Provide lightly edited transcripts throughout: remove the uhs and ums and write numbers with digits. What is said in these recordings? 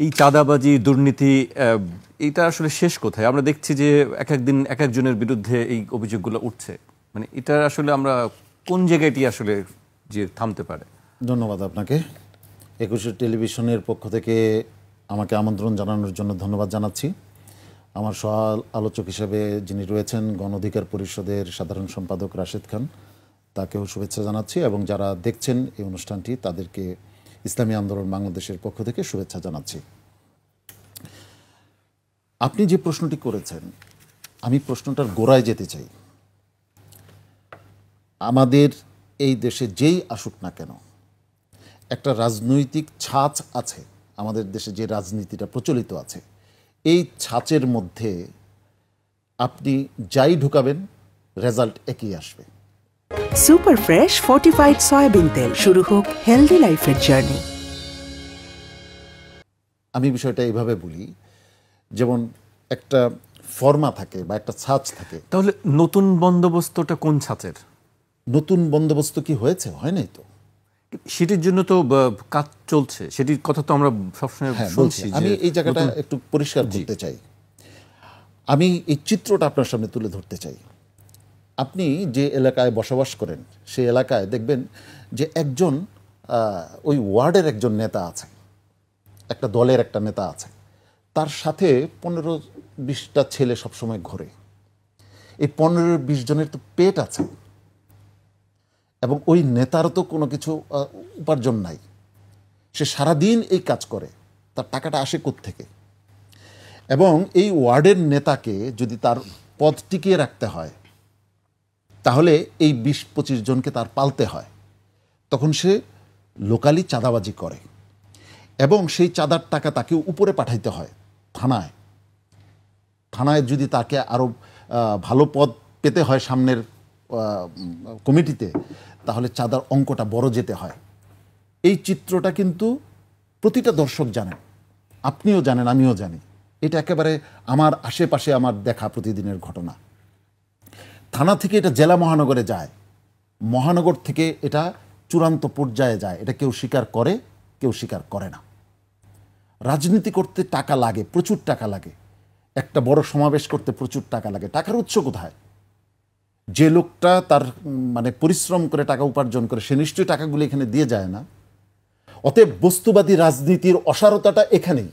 এই চাঁদাবাজি দুর্নীতি এটা আসলে শেষ কোথায়? আমরা দেখছি যে এক একদিন এক একজনের বিরুদ্ধে এই অভিযোগগুলো উঠছে। মানে এটা আসলে আমরা কোন জায়গায়টি আসলে যে থামতে পারে? ধন্যবাদ আপনাকে। একুশে টেলিভিশনের পক্ষ থেকে আমাকে আমন্ত্রণ জানানোর জন্য ধন্যবাদ জানাচ্ছি। আমার সহ আলোচক হিসেবে যিনি রয়েছেন গণ অধিকার পরিষদের সাধারণ সম্পাদক রাশেদ খান, তাকেও শুভেচ্ছা জানাচ্ছি এবং যারা দেখছেন এই অনুষ্ঠানটি তাদেরকে ইসলামী আন্দোলন বাংলাদেশের পক্ষ থেকে শুভেচ্ছা জানাচ্ছি। আপনি যে প্রশ্নটি করেছেন, আমি প্রশ্নটার গোড়ায় যেতে চাই। আমাদের এই দেশে যেই আসুক না কেন, একটা রাজনৈতিক ছাঁচ আছে। আমাদের দেশে যে রাজনীতিটা প্রচলিত আছে, এই ছাঁচের মধ্যে আপনি যাই ঢুকাবেন রেজাল্ট একই আসবে। সুপার ফ্রেশ ফর্টিফাইড সয়াবিন তেল, শুরু হোক হেলদি লাইফের জার্নি। আমি বিষয়টা এইভাবে বলি, যেমন একটা ফর্মা থাকে বা একটা ছাঁচ থাকে। তাহলে নতুন বন্দোবস্তটা কোন ছাঁচের? নতুন বন্দোবস্ত কি হয়েছে? হয় নাই তো। সেটির জন্য তো কাজ চলছে, সেটির কথা তো আমরা সবসময় শুনছি। আমি এই জায়গাটা একটু পরিষ্কার করতে চাই। আমি এই চিত্রটা আপনার সামনে তুলে ধরতে চাই। আপনি যে এলাকায় বসবাস করেন সেই এলাকায় দেখবেন যে একজন ওই ওয়ার্ডের একজন নেতা আছে, একটা দলের একটা নেতা আছে, তার সাথে 15-20টা ছেলে সবসময় ঘোরে। এই 15-20 জনের তো পেট আছে এবং ওই নেতার তো কোনো কিছু উপার্জন নাই। সে সারাদিন এই কাজ করে, তার টাকাটা আসে কোত্থেকে? এবং এই ওয়ার্ডের নেতাকে যদি তার পদ টিকিয়ে রাখতে হয়, তাহলে এই 20-25 জনকে তার পালতে হয়। তখন সে লোকালি চাঁদাবাজি করে এবং সেই চাঁদার টাকা তাকে উপরে পাঠাইতে হয় থানায়। থানায় যদি তাকে আরও ভালো পদ পেতে হয় সামনের কমিটিতে, তাহলে চাঁদার অঙ্কটা বড় যেতে হয়। এই চিত্রটা কিন্তু প্রতিটা দর্শক জানেন, আপনিও জানেন, আমিও জানি। এটা একেবারে আমার আশেপাশে আমার দেখা প্রতিদিনের ঘটনা। থানা থেকে এটা জেলা মহানগরে যায়, মহানগর থেকে এটা চূড়ান্ত পর্যায়ে যায়। এটা কেউ স্বীকার করে, কেউ স্বীকার করে না। রাজনীতি করতে টাকা লাগে, প্রচুর টাকা লাগে। একটা বড় সমাবেশ করতে প্রচুর টাকা লাগে। টাকার উৎস কোথায়? যে লোকটা তার মানে পরিশ্রম করে টাকা উপার্জন করে, সে নিশ্চয়ই টাকাগুলো এখানে দিয়ে যায় না। অতএব বস্তুবাদী রাজনীতির অসারতাটা এখানেই।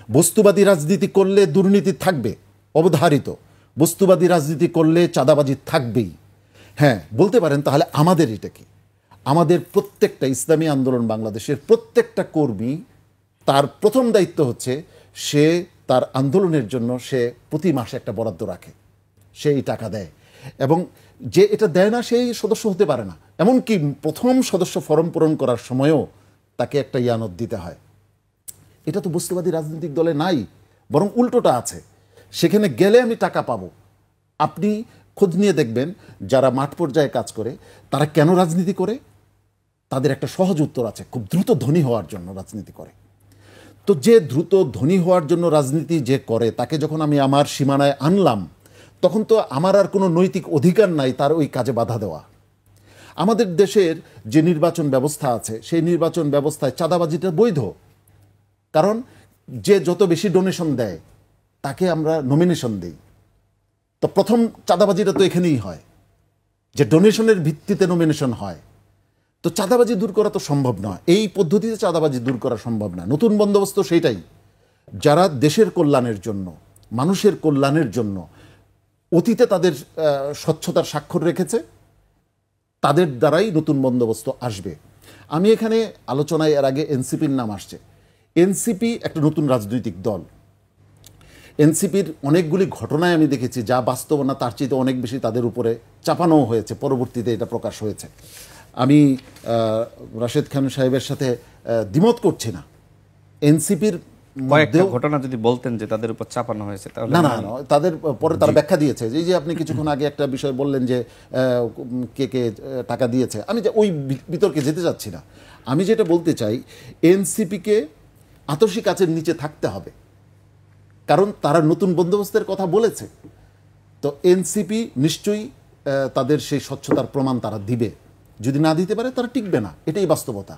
বস্তুবাদী রাজনীতি করলে দুর্নীতি থাকবে, অবধারিত। বস্তুবাদী রাজনীতি করলে চাঁদাবাজি থাকবেই। হ্যাঁ, বলতে পারেন তাহলে আমাদের এটা কি? আমাদের প্রত্যেকটা ইসলামী আন্দোলন বাংলাদেশের প্রত্যেকটা কর্মী, তার প্রথম দায়িত্ব হচ্ছে সে তার আন্দোলনের জন্য সে প্রতি মাসে একটা বরাদ্দ রাখে, সে এই টাকা দেয়। এবং যে এটা দেয় না সেই সদস্য হতে পারে না। এমনকি প্রথম সদস্য ফর্ম পূরণ করার সময়ও তাকে একটা ইয়ানত দিতে হয়। এটা তো বস্তুবাদী রাজনৈতিক দলে নাই, বরং উল্টোটা আছে। সেখানে গেলে আমি টাকা পাবো। আপনি খোঁজ নিয়ে দেখবেন যারা মাঠ পর্যায়ে কাজ করে তারা কেন রাজনীতি করে, তাদের একটা সহজ উত্তর আছে, খুব দ্রুত ধনী হওয়ার জন্য রাজনীতি করে। তো যে দ্রুত ধনী হওয়ার জন্য রাজনীতি যে করে, তাকে যখন আমি আমার সীমানায় আনলাম, তখন তো আমার আর কোনো নৈতিক অধিকার নাই তার ওই কাজে বাধা দেওয়া। আমাদের দেশের যে নির্বাচন ব্যবস্থা আছে, সেই নির্বাচন ব্যবস্থায় চাঁদাবাজিটা বৈধ। কারণ যে যত বেশি ডোনেশন দেয় তাকে আমরা নমিনেশন দিই। তো প্রথম চাঁদাবাজিটা তো এখানেই হয়, যে ডোনেশনের ভিত্তিতে নমিনেশন হয়। তো চাঁদাবাজি দূর করা তো সম্ভব নয়, এই পদ্ধতিতে চাঁদাবাজি দূর করা সম্ভব না। নতুন বন্দোবস্ত সেইটাই, যারা দেশের কল্যাণের জন্য, মানুষের কল্যাণের জন্য অতীতে তাদের স্বচ্ছতার স্বাক্ষর রেখেছে, তাদের দ্বারাই নতুন বন্দোবস্ত আসবে। আমি এখানে আলোচনায় এর আগে এনসিপির নাম আসছে। এনসিপি একটা নতুন রাজনৈতিক দল। এনসিপির অনেকগুলি ঘটনায় আমি দেখেছি যা বাস্তব না, তার চেয়ে অনেক বেশি তাদের উপরে চাপানোও হয়েছে, পরবর্তীতে এটা প্রকাশ হয়েছে। আমি রাশেদ খান সাহেবের সাথে দ্বিমত করছি না। এনসিপির কয়েকটা ঘটনা যদি বলতেন যে তাদের উপর চাপানো হয়েছে তাহলে। না, তাদের পরে তারা ব্যাখ্যা দিয়েছে। যে আপনি কিছুক্ষণ আগে একটা বিষয় বললেন যে কে কে টাকা দিয়েছে, আমি যে ওই বিতর্কে যেতে যাচ্ছি না। আমি যেটা বলতে চাই, এনসিপিকে আতসী কাচের নিচে থাকতে হবে, কারণ তারা নতুন বন্দোবস্তের কথা বলেছে। তো এনসিপি নিশ্চয়ই তাদের সেই স্বচ্ছতার প্রমাণ তারা দিবে। যদি না দিতে পারে তারা টিকবে না, এটাই বাস্তবতা।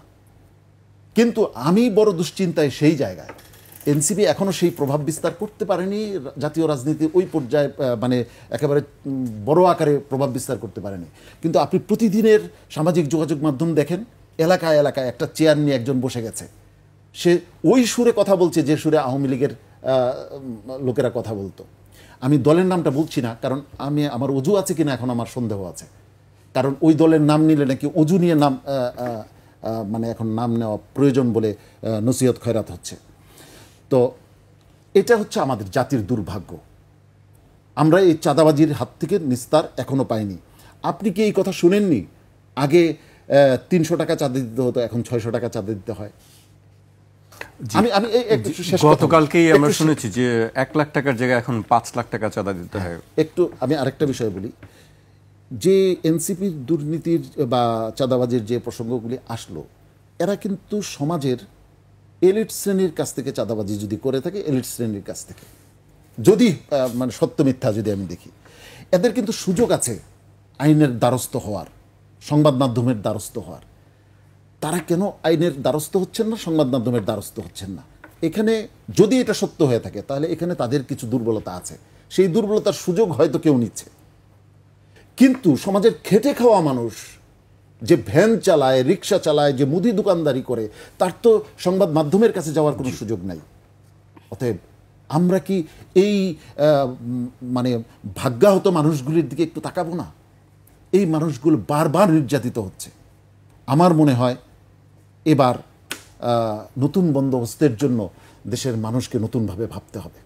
কিন্তু আমি বড় দুশ্চিন্তায় সেই জায়গায় এনসিপি এখনও সেই প্রভাব বিস্তার করতে পারেনি জাতীয় রাজনীতি ওই পর্যায়ে, মানে একেবারে বড় আকারে প্রভাব বিস্তার করতে পারেনি। কিন্তু আপনি প্রতিদিনের সামাজিক যোগাযোগ মাধ্যম দেখেন, এলাকায় এলাকায় একটা চেয়ার নিয়ে একজন বসে গেছে, সে ওই সুরে কথা বলছে যে সুরে আওয়ামী লীগের লোকেরা কথা বলতো। আমি দলের নামটা বলছি না, কারণ আমার অজু আছে কিনা এখন আমার সন্দেহ আছে, কারণ ওই দলের নাম নিলে নাকি অজু নিয়ে নাম মানে এখন নাম নেওয়া প্রয়োজন বলে নসিহত খয়রাত হচ্ছে। তো এটা হচ্ছে আমাদের জাতির দুর্ভাগ্য, আমরা এই চাঁদাবাজির হাত থেকে নিস্তার এখনো পাইনি। আপনি কি এই কথা শুনেননি? আগে 300 টাকা চাঁদা দিতে হতো, এখন 600 টাকা চাঁদা দিতে হয়। আমি গতকালকেই আমরা শুনেছি যে 1 লাখ টাকার জায়গায় এখন 5 লাখ টাকা চাঁদা দিতে হয়। একটু আমি আরেকটা বিষয় বলি, যে এনসিপির দুর্নীতির বা চাঁদাবাজির যে প্রসঙ্গগুলি আসলো, এরা কিন্তু সমাজের এলিট শ্রেণীর কাছ থেকে চাঁদাবাজি যদি করে থাকে, এলিট শ্রেণীর কাছ থেকে, যদি মানে সত্য মিথ্যা যদি আমি দেখি, এদের কিন্তু সুযোগ আছে আইনের দ্বারস্থ হওয়ার, সংবাদ মাধ্যমের দ্বারস্থ হওয়ার। তারা কেন আইনের দ্বারস্থ হচ্ছেন না, সংবাদ মাধ্যমের দ্বারস্থ হচ্ছেন না? এখানে যদি এটা সত্য হয়ে থাকে, তাহলে এখানে তাদের কিছু দুর্বলতা আছে, সেই দুর্বলতার সুযোগ হয়তো কেউ নিচ্ছে। কিন্তু সমাজের খেটে খাওয়া মানুষ, যে ভ্যান চালায়, রিক্সা চালায়, যে মুদি দোকানদারি করে, তার তো সংবাদ মাধ্যমের কাছে যাওয়ার কোনো সুযোগ নাই। অতএব আমরা কি এই মানে ভাগ্যাহত মানুষগুলির দিকে একটু তাকাবো না? এই মানুষগুলো বারবার নির্যাতিত হচ্ছে। আমার মনে হয় এবার নতুন বন্দোবস্তের জন্য দেশের মানুষকে নতুনভাবে ভাবতে হবে।